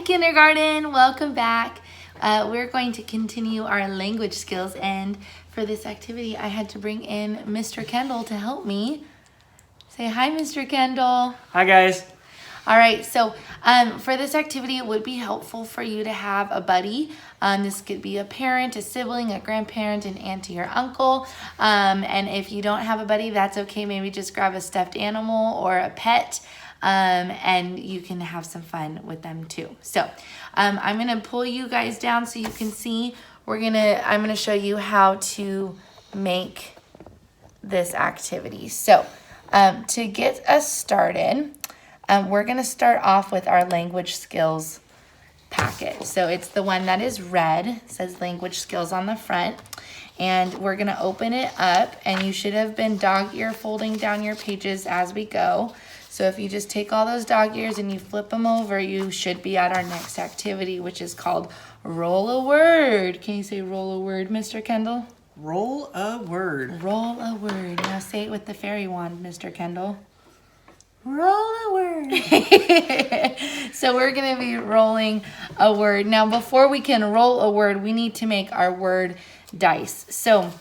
kindergarten, welcome back. We're going to continue our language skills, and for this activity I had to bring in Mr. Kendall to help me. Say hi, Mr. Kendall. Hi guys. All right, so for this activity it would be helpful for you to have a buddy. This could be a parent, a sibling, a grandparent, an auntie or uncle. And if you don't have a buddy, that's okay. Maybe just grab a stuffed animal or a pet. And you can have some fun with them too. So I'm gonna pull you guys down so you can see. I'm gonna show you how to make this activity. So to get us started, we're gonna start off with our language skills packet. So it's the one that is red, it says language skills on the front. And we're gonna open it up, and you should have been dog ear folding down your pages as we go. So if you just take all those dog ears and you flip them over, you should be at our next activity, which is called Roll a Word. Can you say roll a word, Mr. Kendall? Roll a word. Roll a word. Now say it with the fairy wand, Mr. Kendall. Roll a word. So we're going to be rolling a word. Now before we can roll a word, we need to make our word dice. So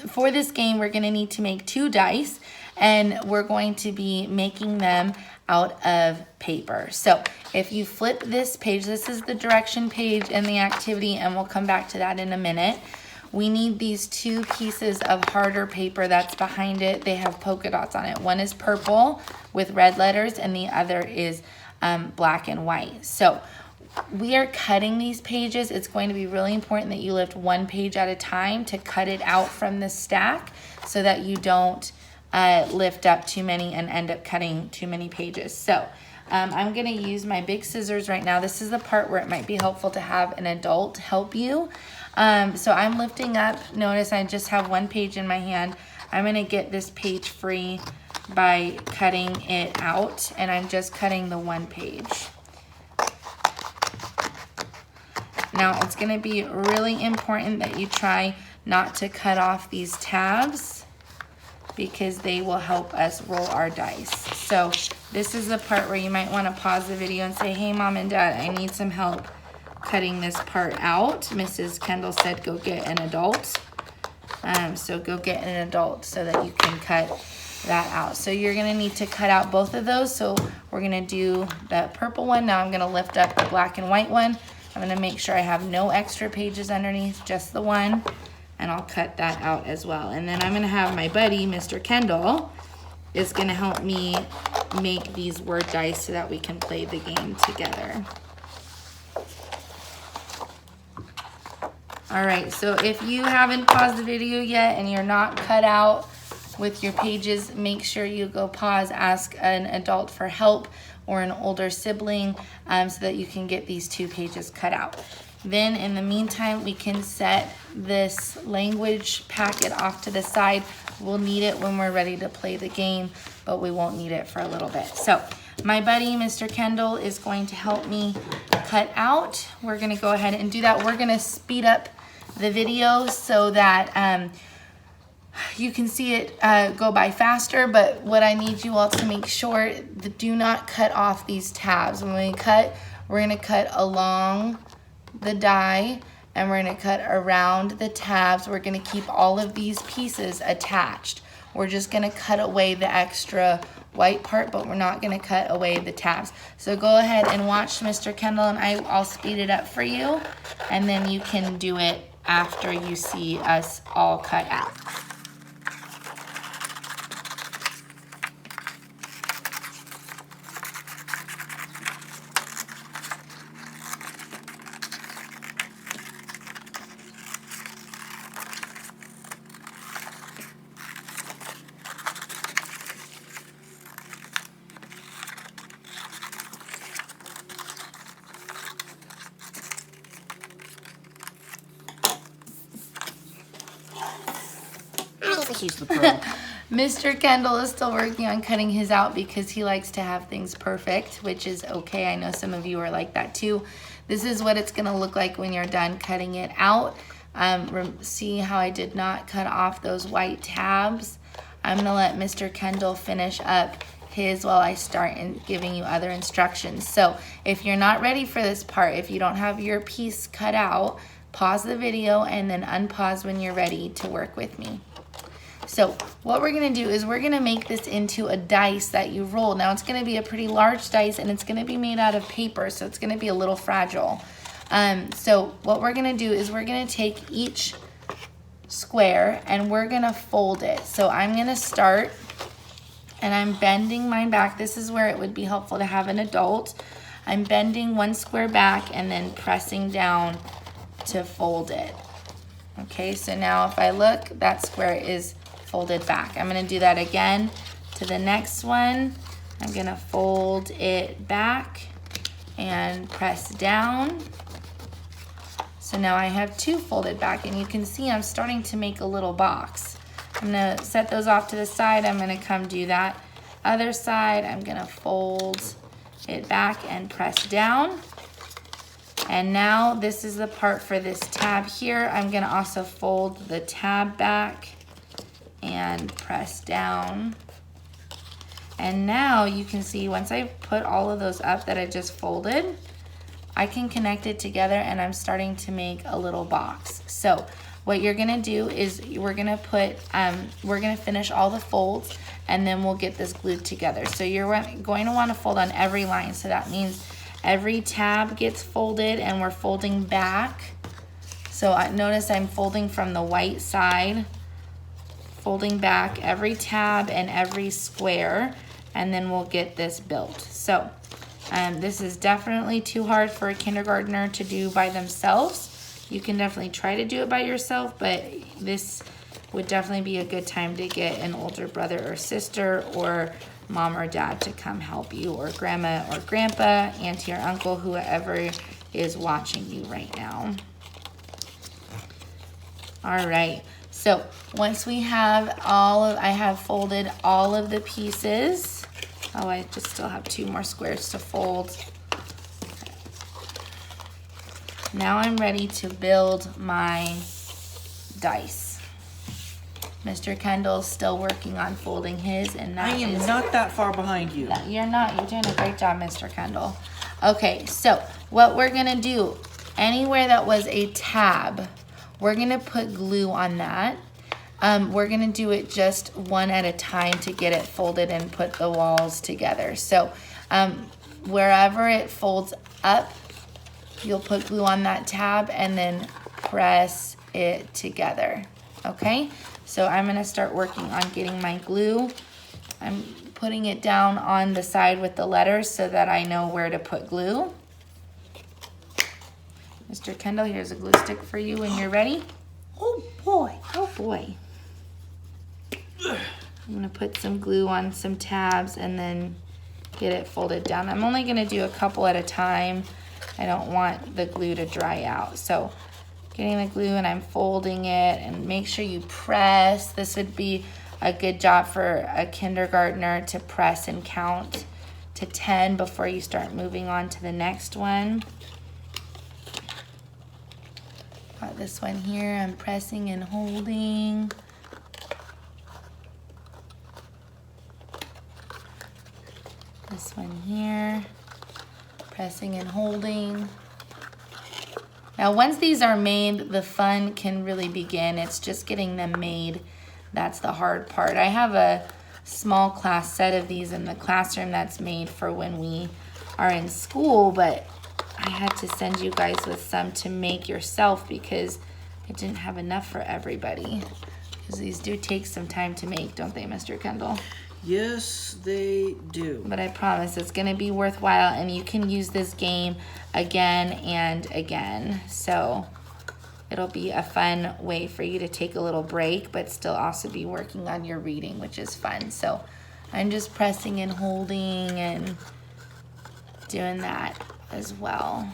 for this game, we're going to need to make 2 dice. And we're going to be making them out of paper. So if you flip this page, this is the direction page in the activity, and we'll come back to that in a minute. We need these 2 pieces of harder paper that's behind it. They have polka dots on it. One is purple with red letters, and the other is black and white. So we are cutting these pages. It's going to be really important that you lift 1 page at a time to cut it out from the stack so that you don't lift up too many and end up cutting too many pages. So I'm going to use my big scissors right now. This is the part where it might be helpful to have an adult help you. So I'm lifting up. Notice I just have 1 page in my hand. I'm going to get this page free by cutting it out, and I'm just cutting the 1 page. Now it's going to be really important that you try not to cut off these tabs, because they will help us roll our dice. So this is the part where you might want to pause the video and say, hey mom and dad, I need some help cutting this part out. Mrs. Kendall said go get an adult. So go get an adult so that you can cut that out. So you're going to need to cut out both of those. So we're going to do the purple one. Now I'm going to lift up the black and white one. I'm going to make sure I have no extra pages underneath, just the one. And I'll cut that out as well. And then I'm gonna have my buddy, Mr. Kendall, is gonna help me make these word dice so that we can play the game together. All right, so if you haven't paused the video yet and you're not cut out with your pages, make sure you go pause, ask an adult for help or an older sibling so that you can get these 2 pages cut out. Then in the meantime, we can set this language packet off to the side. We'll need it when we're ready to play the game, but we won't need it for a little bit. So my buddy, Mr. Kendall, is going to help me cut out. We're gonna go ahead and do that. We're gonna speed up the video so that you can see it go by faster, but what I need you all to make sure, do not cut off these tabs. When we cut, we're gonna cut along the die, and we're going to cut around the tabs. We're going to keep all of these pieces attached. We're just going to cut away the extra white part, but we're not going to cut away the tabs. So go ahead and watch Mr. Kendall, and I'll speed it up for you, and then you can do it after you see us all cut out. She's the pro. Mr. Kendall is still working on cutting his out because he likes to have things perfect, which is okay. I know some of you are like that too. This is what it's gonna look like when you're done cutting it out. See how I did not cut off those white tabs? I'm gonna let Mr. Kendall finish up his while I start giving you other instructions. So if you're not ready for this part, if you don't have your piece cut out, pause the video and then unpause when you're ready to work with me. So what we're gonna do is we're gonna make this into a dice that you roll. Now it's gonna be a pretty large dice and it's gonna be made out of paper, so it's gonna be a little fragile. So what we're gonna do is we're gonna take each square and we're gonna fold it. So I'm gonna start and I'm bending mine back. This is where it would be helpful to have an adult. I'm bending one square back and then pressing down to fold it. Okay, so now if I look, that square is folded back. I'm gonna do that again to the next one. I'm gonna fold it back and press down. So now I have two folded back and you can see I'm starting to make a little box. I'm gonna set those off to the side. I'm gonna come do that other side. I'm gonna fold it back and press down. And now this is the part for this tab here. I'm gonna also fold the tab back and press down. And now you can see once I put all of those up that I just folded, I can connect it together and I'm starting to make a little box. So what you're gonna do is we're gonna finish all the folds and then we'll get this glued together. So you're going to wanna fold on every line. So that means every tab gets folded and we're folding back. So notice I'm folding from the white side, folding back every tab and every square, and then we'll get this built. So this is definitely too hard for a kindergartner to do by themselves. You can definitely try to do it by yourself, but this would definitely be a good time to get an older brother or sister or mom or dad to come help you, or grandma or grandpa, auntie or uncle, whoever is watching you right now. All right, so once we have I have folded all of the pieces. Oh, I just still have two more squares to fold. Now I'm ready to build my dice. Mr. Kendall's still working on folding his, and I am not that far behind you. You're not. You're doing a great job, Mr. Kendall. Okay, so what we're gonna do, anywhere that was a tab, we're gonna put glue on that. We're gonna do it just one at a time to get it folded and put the walls together. So wherever it folds up, you'll put glue on that tab and then press it together, okay? So I'm gonna start working on getting my glue. I'm putting it down on the side with the letters so that I know where to put glue. Mr. Kendall, here's a glue stick for you when you're ready. Oh boy. Oh boy. I'm gonna put some glue on some tabs and then get it folded down. I'm only gonna do a couple at a time. I don't want the glue to dry out. So getting the glue and I'm folding it, and make sure you press. This would be a good job for a kindergartner to press and count to 10 before you start moving on to the next one. Got this one here, I'm pressing and holding. This one here, pressing and holding. Now, once these are made, the fun can really begin. It's just getting them made. That's the hard part. I have a small class set of these in the classroom that's made for when we are in school, but I had to send you guys with some to make yourself because I didn't have enough for everybody. Because these do take some time to make, don't they, Mr. Kendall? Yes, they do. But I promise it's gonna be worthwhile, and you can use this game again and again. So it'll be a fun way for you to take a little break, but still also be working on your reading, which is fun. So I'm just pressing and holding and doing that as well.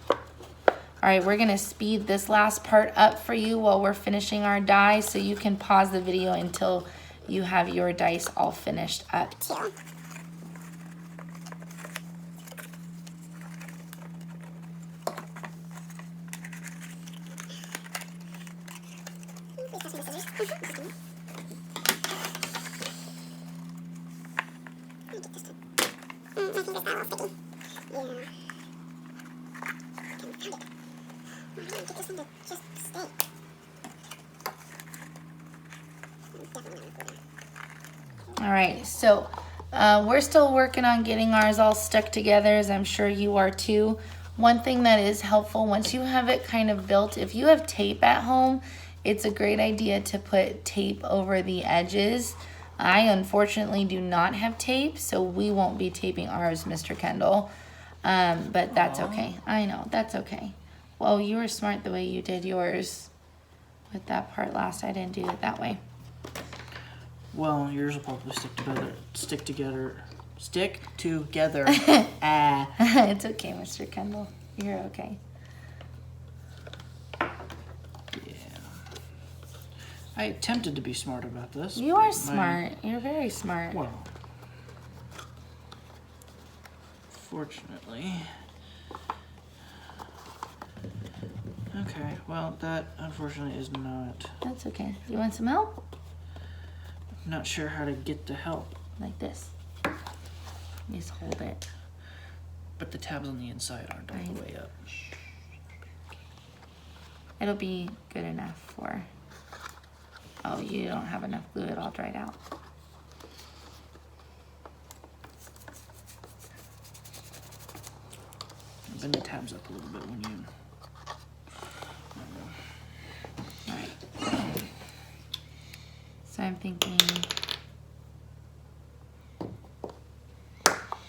All right, we're gonna speed this last part up for you while we're finishing our die, so you can pause the video until you have your dice all finished up. All right, so we're still working on getting ours all stuck together, as I'm sure you are too. One thing that is helpful, once you have it kind of built, if you have tape at home, it's a great idea to put tape over the edges. I unfortunately do not have tape, so we won't be taping ours, Mr. Kendall. But that's okay. I know, that's okay. Well, you were smart the way you did yours with that part last. I didn't do it that way. Well, yours will probably stick together. Ah. It's okay, Mr. Kendall. You're okay. Yeah. I attempted to be smart about this. You are smart. You're very smart. Well, fortunately. Okay, well, that unfortunately is not. That's okay. You want some help? I'm not sure how to get the help. Like this. Just hold it. But the tabs on the inside aren't all the way up. It'll be good enough for... Oh, you don't have enough glue. It all dried out. Bend the tabs up a little bit when you... All right. So I'm thinking...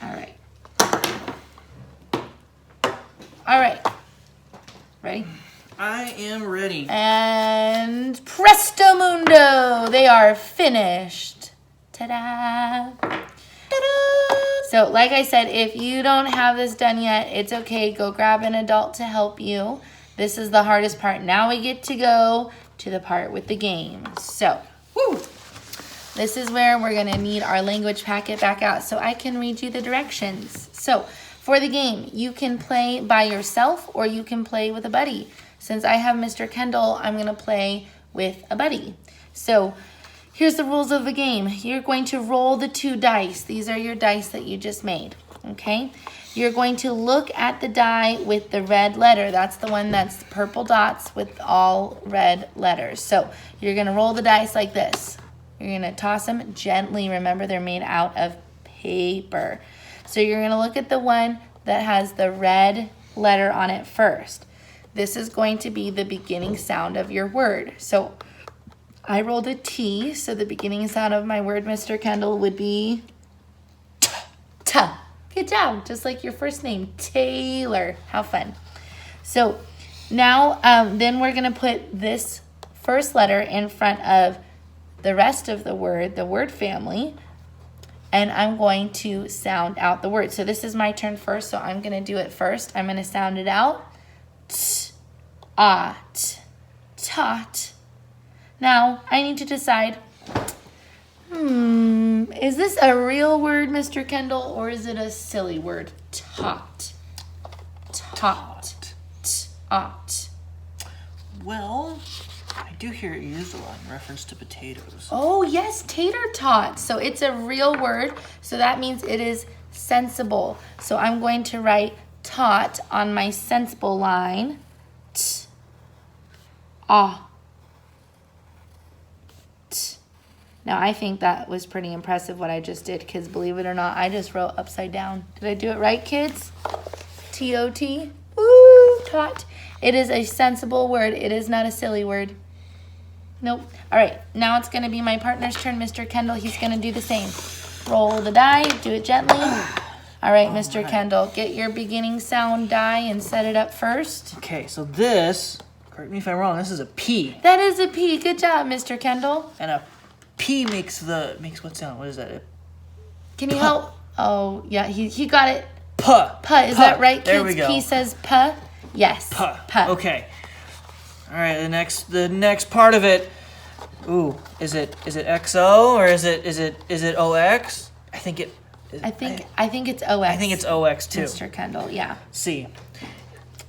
All right. All right. Ready? I am ready. And presto mundo, they are finished. Ta-da! Ta-da! So like I said, if you don't have this done yet, it's okay. Go grab an adult to help you. This is the hardest part. Now we get to go to the part with the games. So, woo! This is where we're gonna need our language packet back out so I can read you the directions. So, for the game, you can play by yourself or you can play with a buddy. Since I have Mr. Kendall, I'm gonna play with a buddy. So, here's the rules of the game. You're going to roll the 2 dice. These are your dice that you just made, okay? You're going to look at the die with the red letter. That's the one that's purple dots with all red letters. So, you're gonna roll the dice like this. You're gonna toss them gently. Remember, they're made out of paper. So you're gonna look at the one that has the red letter on it first. This is going to be the beginning sound of your word. So I rolled a T, so the beginning sound of my word, Mr. Kendall, would be T. T. Good job, just like your first name, Taylor. How fun. So now, then we're gonna put this first letter in front of the rest of the word family, and I'm going to sound out the word. So this is my turn first, so I'm gonna do it first. I'm gonna sound it out. T, ot, tot. Now, I need to decide, is this a real word, Mr. Kendall, or is it a silly word? Tot. Tot. Tot. Well, I do hear it used a lot in reference to potatoes. Oh, yes, tater tot. So it's a real word, so that means it is sensible. So I'm going to write tot on my sensible line. T, ah, t. Now, I think that was pretty impressive what I just did, because believe it or not, I just wrote upside down. Did I do it right, kids? T-O-T. Woo, tot. It is a sensible word. It is not a silly word. Nope. All right, now it's gonna be my partner's turn, Mr. Kendall. He's gonna do the same. Roll the die, do it gently. All right, Mr. Kendall, get your beginning sound die and set it up first. Okay, so this, correct me if I'm wrong, this is a P. That is a P. Good job, Mr. Kendall. And a P makes what sound? What is that? Can you help? Oh, yeah, he got it. Puh. Puh, is that right, kids? There we go. P says puh. Yes. Puh. Puh. Okay. All right, the next part of it. Ooh, is it XO or is it OX? I think it. I think it's OX. I think it's OX too. Mr. Kendall, yeah. C.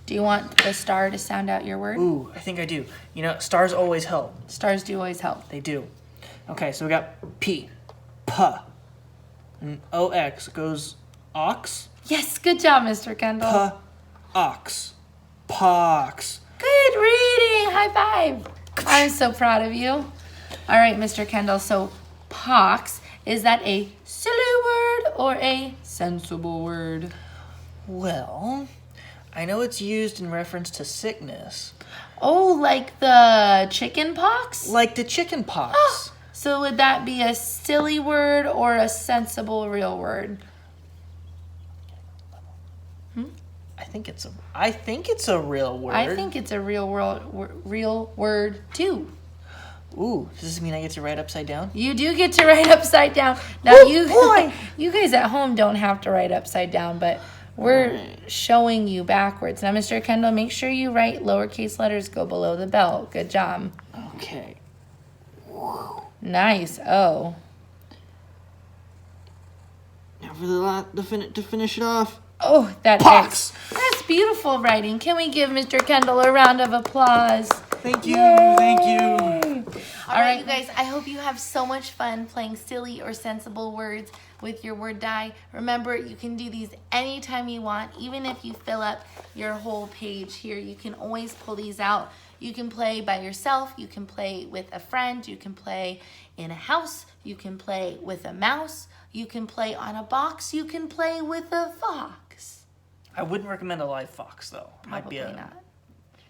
Do you want the star to sound out your word? Ooh, I think I do. You know, stars always help. Stars do always help. They do. Okay, so we got P, puh, and OX goes ox. Yes, good job, Mr. Kendall. Ox. Pox. Good reading. High five. I'm so proud of you. All right, Mr. Kendall. So, pox, is that a silly word or a sensible word? Well, I know it's used in reference to sickness. Oh, like the chicken pox? Like the chicken pox. So would that be a silly word or a sensible real word? I think it's a real word. I think it's a real word too. Ooh, does this mean I get to write upside down? You do get to write upside down. Now you guys at home don't have to write upside down, but we're showing you backwards. Now, Mr. Kendall, make sure you write lowercase letters go below the bell. Good job. Okay. Nice. Oh. Now for to finish it off. Oh, that Pox. That's beautiful writing. Can we give Mr. Kendall a round of applause? Thank you. Yay. Thank you. All right, you guys, I hope you have so much fun playing silly or sensible words with your word die. Remember, you can do these anytime you want, even if you fill up your whole page here. You can always pull these out. You can play by yourself. You can play with a friend. You can play in a house. You can play with a mouse. You can play on a box. You can play with a fox. I wouldn't recommend a live fox though. Probably not.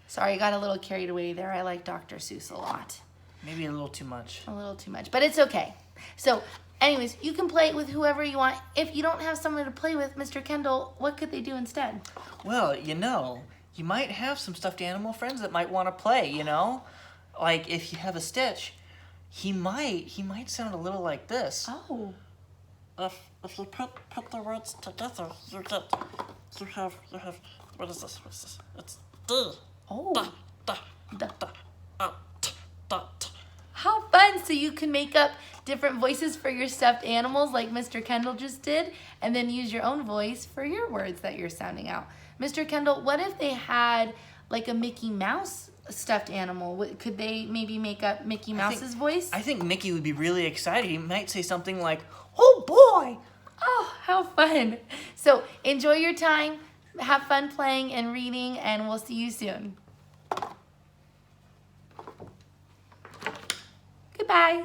Sorry, I got a little carried away there. I like Dr. Seuss a lot. Maybe a little too much. A little too much, but it's okay. So, anyways, you can play with whoever you want. If you don't have someone to play with, Mr. Kendall, what could they do instead? Well, you might have some stuffed animal friends that might want to play, Like if you have a Stitch, he might sound a little like this. Oh. If you put the words together, you have what is this? It's D. Oh. Da, t, da, t. How fun. So you can make up different voices for your stuffed animals like Mr. Kendall just did, and then use your own voice for your words that you're sounding out. Mr. Kendall, what if they had like a Mickey Mouse stuffed animal? Could they maybe make up Mickey Mouse's voice? I think Mickey would be really excited. He might say something like, "Oh boy!" Oh, how fun. So enjoy your time. Have fun playing and reading, and we'll see you soon. Goodbye.